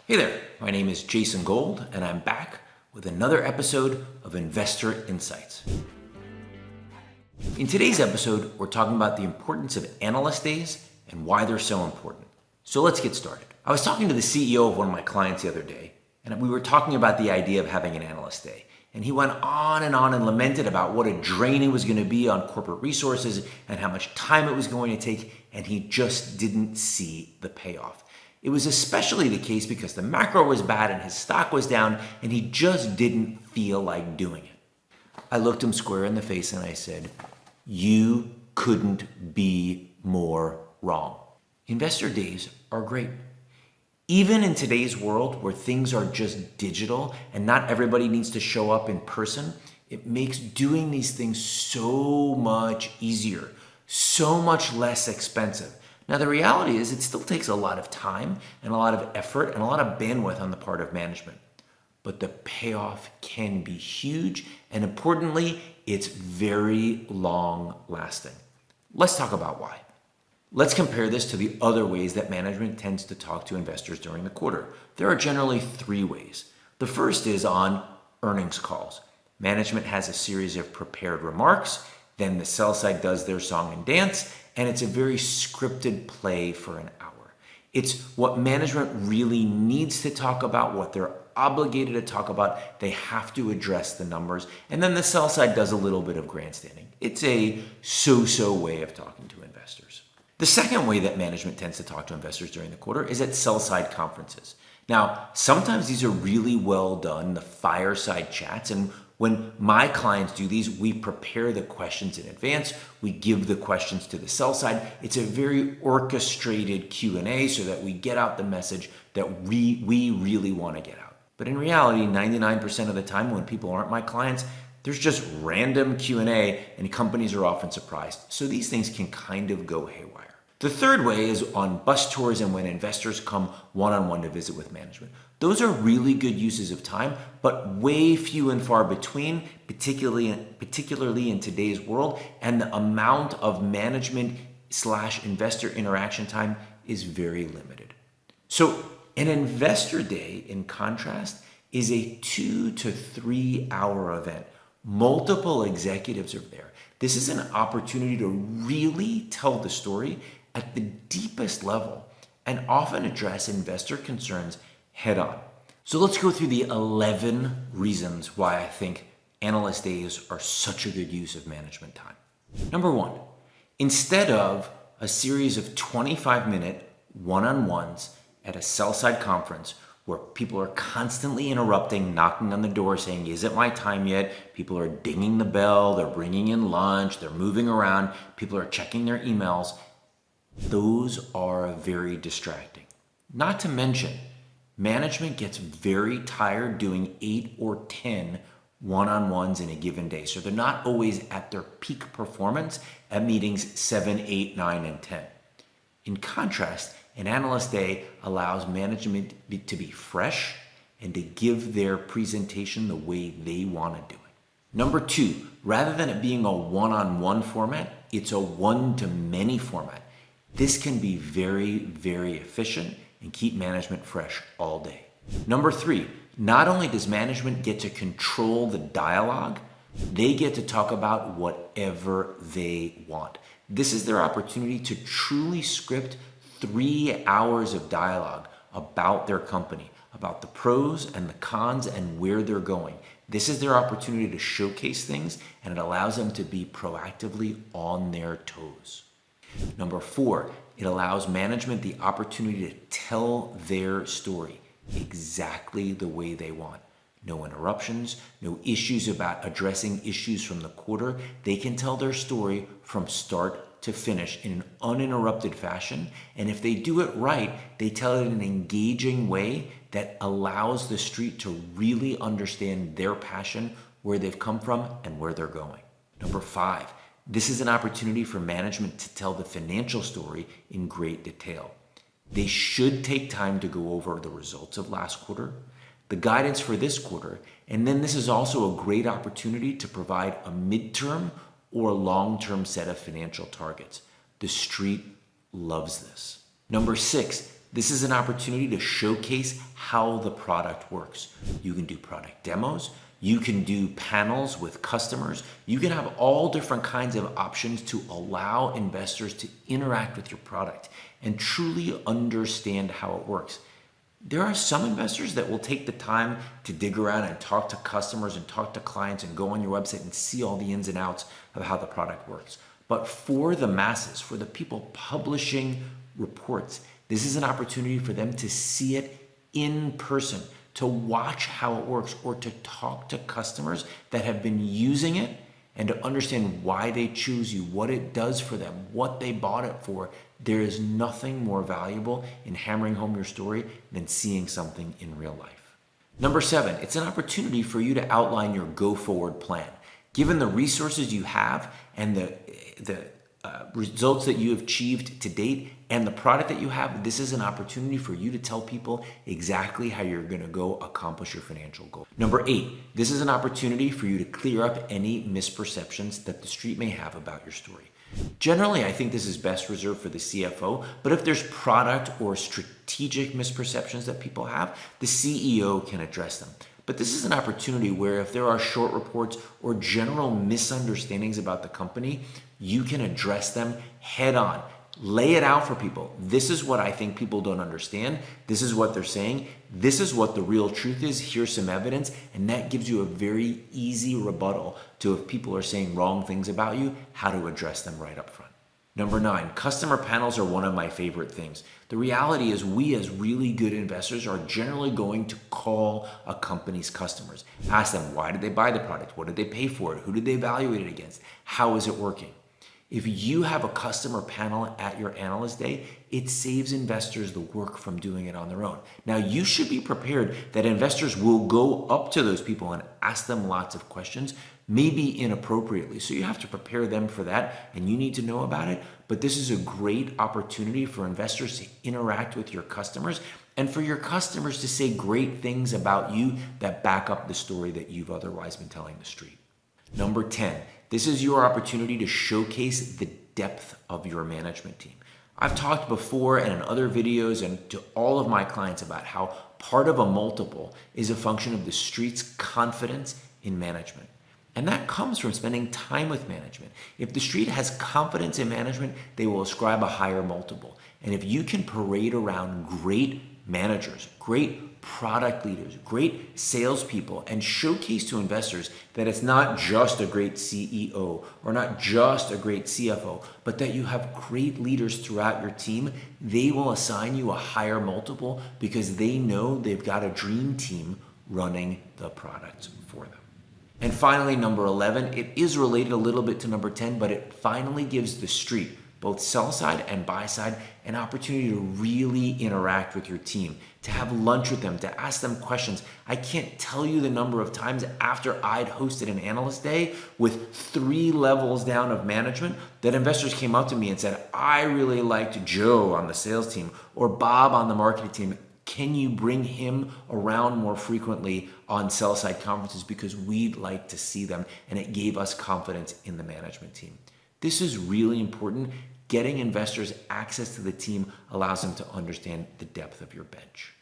Hey there, my name is Jason Gold, and I'm back with another episode of Investor Insights. In today's episode, we're talking about the importance of analyst days and why they're so important. So let's get started. I was talking to the CEO of one of my clients the other day, and we were talking about the idea of having an analyst day. And he went on and lamented about what a drain it was going to be on corporate resources and how much time it was going to take, and he just didn't see the payoff. It was especially the case because the macro was bad and his stock was down, and he just didn't feel like doing it. I looked him square in the face and I said, "You couldn't be more wrong." Investor days are great. Even in today's world where things are just digital and not everybody needs to show up in person, it makes doing these things so much easier, so much less expensive. Now, the reality is it still takes a lot of time and a lot of effort and a lot of bandwidth on the part of management. But the payoff can be huge, and importantly, it's very long lasting. Let's talk about why. Let's compare this to the other ways that management tends to talk to investors during the quarter. There are generally three ways. The first is on earnings calls. Management has a series of prepared remarks, then the sell side does their song and dance, and it's a very scripted play for an hour. It's what management really needs to talk about, what they're obligated to talk about. They have to address the numbers, and then the sell side does a little bit of grandstanding. It's a so-so way of talking to investors. The second way that management tends to talk to investors during the quarter is at sell-side conferences. Now, sometimes these are really well done, the fireside chats, and when my clients do these, we prepare the questions in advance. We give the questions to the sell side. It's a very orchestrated Q&A so that we get out the message that we really want to get out. But in reality, 99% of the time when people aren't my clients, there's just random Q&A and companies are often surprised. So these things can kind of go haywire. The third way is on bus tours and when investors come one-on-one to visit with management. Those are really good uses of time, but way few and far between, particularly in today's world, and the amount of management/investor interaction time is very limited. So an investor day, in contrast, is a 2 to 3 hour event. Multiple executives are there. This is an opportunity to really tell the story at the deepest level and often address investor concerns head on. So let's go through the 11 reasons why I think analyst days are such a good use of management time. Number one, instead of a series of 25-minute one-on-ones at a sell-side conference where people are constantly interrupting, knocking on the door saying, "Is it my time yet?" People are dinging the bell, they're bringing in lunch, they're moving around, people are checking their emails. Those are very distracting. Not to mention, management gets very tired doing 8 or 10 one-on-ones in a given day. So they're not always at their peak performance at meetings 7, 8, 9, and 10. In contrast, an analyst day allows management to be fresh and to give their presentation the way they want to do it. Number two, rather than it being a one-on-one format, it's a one-to-many format. This can be very, very efficient and keep management fresh all day. Number three, not only does management get to control the dialogue, they get to talk about whatever they want. This is their opportunity to truly script 3 hours of dialogue about their company, about the pros and the cons and where they're going. This is their opportunity to showcase things, and it allows them to be proactively on their toes. Number four, it allows management the opportunity to tell their story exactly the way they want. No interruptions, no issues about addressing issues from the quarter. They can tell their story from start to finish in an uninterrupted fashion. And if they do it right, they tell it in an engaging way that allows the street to really understand their passion, where they've come from, and where they're going. Number five, this is an opportunity for management to tell the financial story in great detail. They should take time to go over the results of last quarter, the guidance for this quarter, and then this is also a great opportunity to provide a midterm or long-term set of financial targets. The street loves this. Number six, this is an opportunity to showcase how the product works. You can do product demos. You can do panels with customers. You can have all different kinds of options to allow investors to interact with your product and truly understand how it works. There are some investors that will take the time to dig around and talk to customers and talk to clients and go on your website and see all the ins and outs of how the product works. But for the masses, for the people publishing reports, this is an opportunity for them to see it in person, to watch how it works, or to talk to customers that have been using it and to understand why they choose you, what it does for them, what they bought it for. There is nothing more valuable in hammering home your story than seeing something in real life. Number 7, it's an opportunity for you to outline your go-forward plan. Given the resources you have and the results that you have achieved to date and the product that you have, this is an opportunity for you to tell people exactly how you're going to go accomplish your financial goal. Number 8, this is an opportunity for you to clear up any misperceptions that the street may have about your story. Generally, I think this is best reserved for the CFO, but if there's product or strategic misperceptions that people have, the CEO can address them. But this is an opportunity where if there are short reports or general misunderstandings about the company, you can address them head on. Lay it out for people. This is what I think people don't understand. This is what they're saying. This is what the real truth is. Here's some evidence. And that gives you a very easy rebuttal to if people are saying wrong things about you, how to address them right up front. Number 9, customer panels are one of my favorite things. The reality is we as really good investors are generally going to call a company's customers. Ask them, why did they buy the product? What did they pay for it? Who did they evaluate it against? How is it working? If you have a customer panel at your analyst day, it saves investors the work from doing it on their own. Now, you should be prepared that investors will go up to those people and ask them lots of questions, maybe inappropriately. So you have to prepare them for that, and you need to know about it. But this is a great opportunity for investors to interact with your customers and for your customers to say great things about you that back up the story that you've otherwise been telling the street. Number 10, this is your opportunity to showcase the depth of your management team. I've talked before and in other videos and to all of my clients about how part of a multiple is a function of the street's confidence in management. And that comes from spending time with management. If the street has confidence in management, they will ascribe a higher multiple. And if you can parade around great managers, great product leaders, great salespeople, and showcase to investors that it's not just a great CEO or not just a great CFO, but that you have great leaders throughout your team, they will assign you a higher multiple because they know they've got a dream team running the product for them. And finally, number 11, it is related a little bit to number 10, but it finally gives the street, both sell side and buy side, an opportunity to really interact with your team, to have lunch with them, to ask them questions. I can't tell you the number of times after I'd hosted an analyst day with 3 levels down of management that investors came up to me and said, I really liked Joe on the sales team or Bob on the marketing team. Can you bring him around more frequently on sell-side conferences because we'd like to see them? And it gave us confidence in the management team. This is really important. Getting investors access to the team allows them to understand the depth of your bench.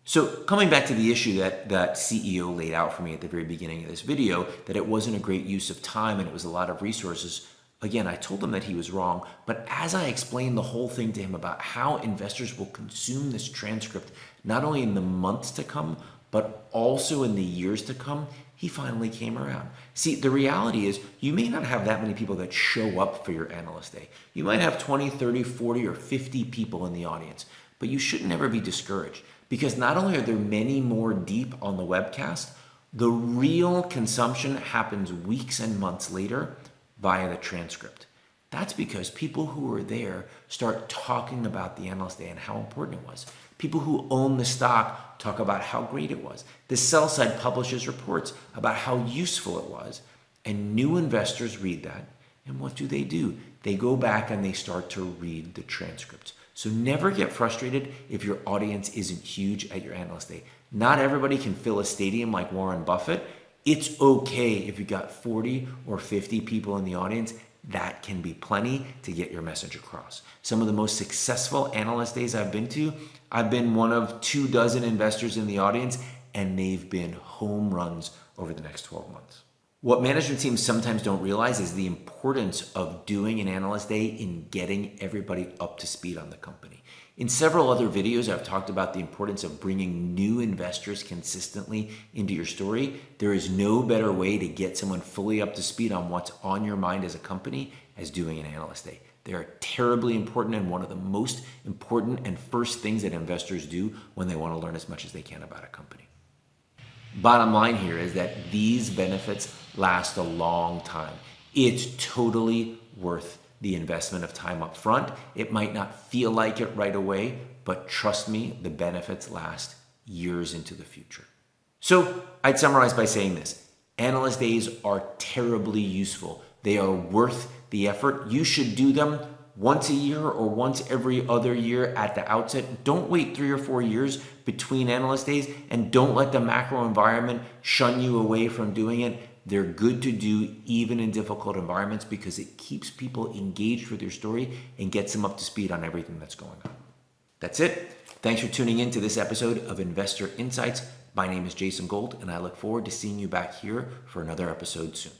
So coming back to the issue that CEO laid out for me at the very beginning of this video, that it wasn't a great use of time and it was a lot of resources. Again, I told him that he was wrong, but as I explained the whole thing to him about how investors will consume this transcript, not only in the months to come, but also in the years to come, he finally came around. See, the reality is you may not have that many people that show up for your analyst day. You might have 20, 30, 40, or 50 people in the audience, but you should never be discouraged because not only are there many more deep on the webcast, the real consumption happens weeks and months later via the transcript. That's because people who were there start talking about the analyst day and how important it was. People who own the stock talk about how great it was. The sell side publishes reports about how useful it was. And new investors read that. And what do? They go back and they start to read the transcripts. So never get frustrated if your audience isn't huge at your analyst day. Not everybody can fill a stadium like Warren Buffett. It's okay if you got 40 or 50 people in the audience. that can be plenty to get your message across. Some of the most successful analyst days I've been to, I've been one of 24 investors in the audience, and they've been home runs over the next 12 months. What management teams sometimes don't realize is the importance of doing an analyst day in getting everybody up to speed on the company. In several other videos, I've talked about the importance of bringing new investors consistently into your story. There is no better way to get someone fully up to speed on what's on your mind as a company as doing an analyst day. They are terribly important and one of the most important and first things that investors do when they want to learn as much as they can about a company. Bottom line here is that these benefits last a long time. It's totally worth the investment of time up front. It might not feel like it right away, but trust me, the benefits last years into the future. So I'd summarize by saying this. Analyst days are terribly useful. They are worth the effort. You should do them once a year or once every other year at the outset. Don't wait 3 or 4 years between analyst days, and don't let the macro environment shun you away from doing it. They're good to do even in difficult environments because it keeps people engaged with your story and gets them up to speed on everything that's going on. That's it. Thanks for tuning in to this episode of Investor Insights. My name is Jason Gold, and I look forward to seeing you back here for another episode soon.